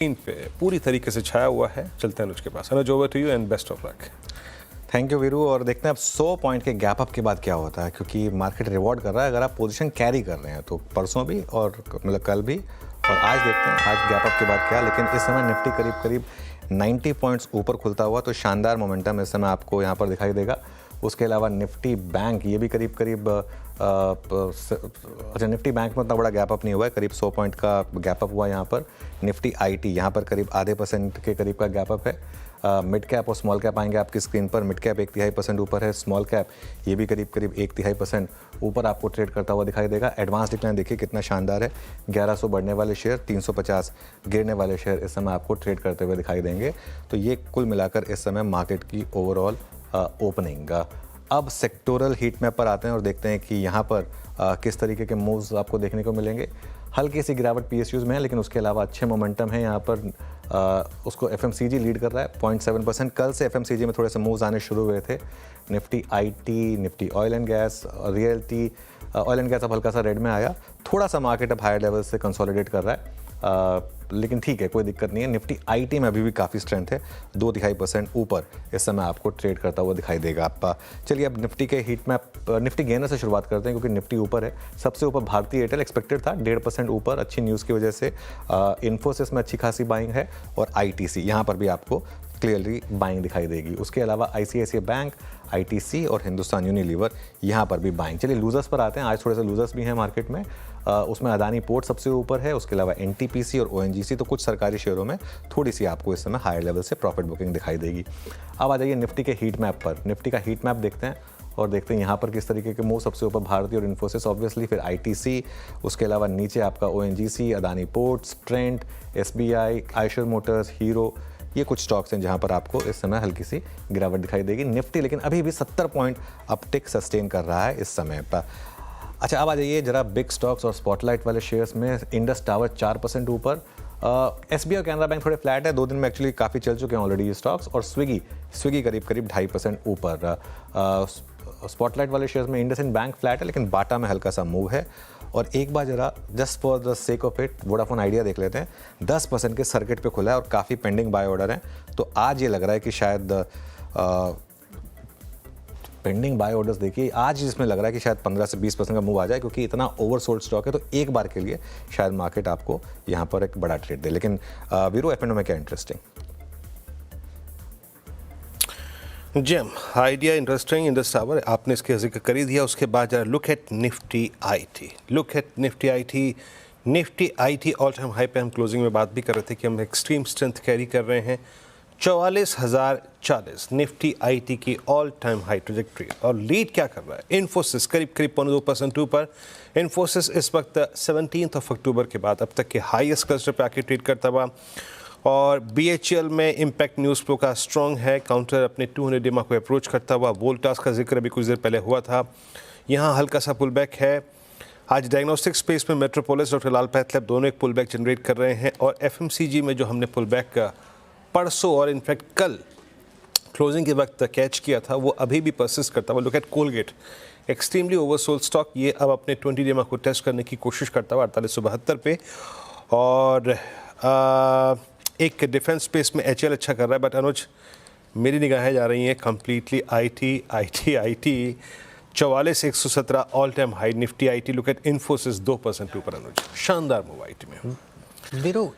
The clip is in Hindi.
स्क्रीन पे पूरी तरीके से छाया हुआ है। चलते हैं उसके पास। Anuj, over to you and best of luck. Thank you Veeru. और देखते हैं अब 100 पॉइंट के गैप अप के बाद क्या होता है, क्योंकि मार्केट रिवॉर्ड कर रहा है अगर आप पोजीशन कैरी कर रहे हैं तो। परसों भी और मतलब कल भी और आज देखते हैं आज गैप अप के बाद क्या। लेकिन इस समय निफ्टी करीब करीब 90 पॉइंट्स ऊपर खुलता हुआ, तो शानदार मोमेंटम इस समय आपको यहाँ पर दिखाई देगा। उसके अलावा निफ्टी बैंक ये भी करीब करीब अच्छा, निफ्टी बैंक में उतना बड़ा गैप अप नहीं हुआ है, करीब 100 पॉइंट का गैप अप हुआ यहाँ पर। निफ्टी आईटी यहाँ पर करीब आधे % के करीब का गैप अप है। मिड कैप और स्मॉल कैप आएंगे आपकी स्क्रीन पर। मिड कैप 1/3% ऊपर है, स्मॉल कैप ये भी करीब करीब 1/3% ऊपर आपको ट्रेड करता हुआ दिखाई देगा। एडवांस डिक्लाइन देखिए कितना शानदार है। 1100 बढ़ने वाले शेयर, 350 गिरने वाले शेयर इस समय आपको ट्रेड करते हुए दिखाई देंगे। तो ये कुल मिलाकर इस समय मार्केट की ओवरऑल ओपनिंग। अब सेक्टोरल हीट मैप पर आते हैं और देखते हैं कि यहाँ पर किस तरीके के मूव्स आपको देखने को मिलेंगे। हल्की सी गिरावट पीएसयूज में है, लेकिन उसके अलावा अच्छे मोमेंटम है यहाँ पर। उसको एफएमसीजी लीड कर रहा है 0.7%। कल से एफएमसीजी में थोड़े से मूव्स आने शुरू हुए थे। Nifty IT, Nifty oil and gas, realty, oil and gas अब हल्का सा रेड में आया। थोड़ा सा मार्केट अब हायर लेवल से कंसोलिडेट कर रहा है, लेकिन ठीक है, कोई दिक्कत नहीं है। निफ्टी आईटी में अभी भी काफ़ी स्ट्रेंथ है, 2.5% ऊपर इस समय आपको ट्रेड करता हुआ दिखाई देगा आपका। चलिए अब निफ्टी के हीट मैप, निफ्टी गेनर से शुरुआत करते हैं, क्योंकि निफ्टी ऊपर है। सबसे ऊपर भारती एयरटेल एक्सपेक्टेड था 1.5% ऊपर, अच्छी न्यूज़ की वजह से। इन्फोसिस में अच्छी खासी बाइंग है और आईटीसी यहाँ पर भी आपको क्लियरली बाइंग दिखाई देगी। उसके अलावा आईसीआईसीआई बैंक, आईटीसी और हिंदुस्तान यूनिलीवर यहाँ पर भी बाइंग। चलिए लूजर्स पर आते हैं। आज थोड़े से लूजर्स भी हैं मार्केट में। उसमें अदानी पोर्ट सबसे ऊपर है, उसके अलावा एनटीपीसी और ओएनजीसी। तो कुछ सरकारी शेयरों में थोड़ी सी आपको इस समय हायर लेवल से प्रॉफिट बुकिंग दिखाई देगी। अब आ जाइए निफ्टी के हीट मैप पर। निफ्टी का हीट मैप देखते हैं और देखते हैं यहाँ पर किस तरीके के मूव। सबसे ऊपर भारती और इन्फोसिस ऑब्वियसली, फिर आईटीसी, उसके अलावा नीचे आपका ONGC, Adani ports, Trent, SBI, Eicher Motors, hero. ये कुछ स्टॉक्स हैं जहां पर आपको इस समय हल्की सी गिरावट दिखाई देगी। निफ्टी लेकिन अभी भी 70 पॉइंट अपटिक सस्टेन कर रहा है इस समय पर। अच्छा, अब आ जाइए जरा बिग स्टॉक्स और स्पॉटलाइट वाले शेयर्स में। इंडस टावर 4% ऊपर, एसबीआई और कैनरा बैंक थोड़े फ्लैट है। 2 दिन में एक्चुअली काफ़ी चल चुके हैं ऑलरेडी ये स्टॉक्स। और स्विगी करीब करीब 2.5% ऊपर। स्पॉटलाइट वाले शेयर्स में इंडसइंड बैंक फ्लैट है, लेकिन बाटा में हल्का सा मूव है। और एक बार जरा just for the sake of it Vodafone idea देख लेते हैं। 10% के सर्किट पे खुला है और काफ़ी पेंडिंग बाय ऑर्डर हैं। तो आज ये लग रहा है कि शायद पेंडिंग बाय ऑर्डर्स देखिए आज इसमें लग रहा है कि शायद 15 से 20% का मूव आ जाए, क्योंकि इतना ओवरसोल्ड स्टॉक है। तो एक बार के लिए शायद मार्केट आपको यहाँ पर एक बड़ा ट्रेड दे। लेकिन वीरो एफ एंड ओ में क्या इंटरेस्टिंग? जेम आइडिया इंटरेस्टिंग। इंडस टावर आपने इसके जिक्र कर ही दिया। उसके बाद जरा look at Nifty IT. Look at Nifty IT. Nifty IT all time high पे हम क्लोजिंग में बात भी कर रहे थे कि हम एक्सट्रीम स्ट्रेंथ कैरी कर रहे हैं। 44,040 निफ्टी आईटी की ऑल टाइम हाई ट्रेजेक्ट्री। और लीड क्या कर रहा है? इन्फोसिस करीब करीब 2% ऊपर। इन्फोसिस इस वक्त 17 अक्टूबर के बाद अब तक के हाईएस्ट क्लस्टर पे आके ट्रेड करता हुआ। और बीएचईएल में इम्पैक्ट न्यूज़ फ्लो का स्ट्रॉन्ग है। काउंटर अपने 200 डेमा को अप्रोच करता हुआ। वोल्टास का जिक्र अभी कुछ देर पहले हुआ था, यहाँ हल्का सा पुल बैक है। आज डायग्नोस्टिक स्पेस में मेट्रोपोलिस, डॉक्टर लाल पैथलैब दोनों एक पुल बैक जनरेट कर रहे हैं। और एफएमसीजी में जो हमने पुल बैक परसों और इनफैक्ट कल क्लोजिंग के वक्त कैच किया था, वो अभी भी परसिस्ट करता हुआ। Look at Colgate, extremely oversold stock. ये अब अपने 20 डेमा को टेस्ट करने की कोशिश करता हुआ 4872 पे। और एक डिफेंस स्पेस में एचएल अच्छा कर रहा है। बट अनुज, मेरी निगाहें जा रही हैं completely IT 44,117 all time high Nifty IT. Look eight Infosys 2% ऊपर। अनुज, शानदार मूव आईटी में। वीरो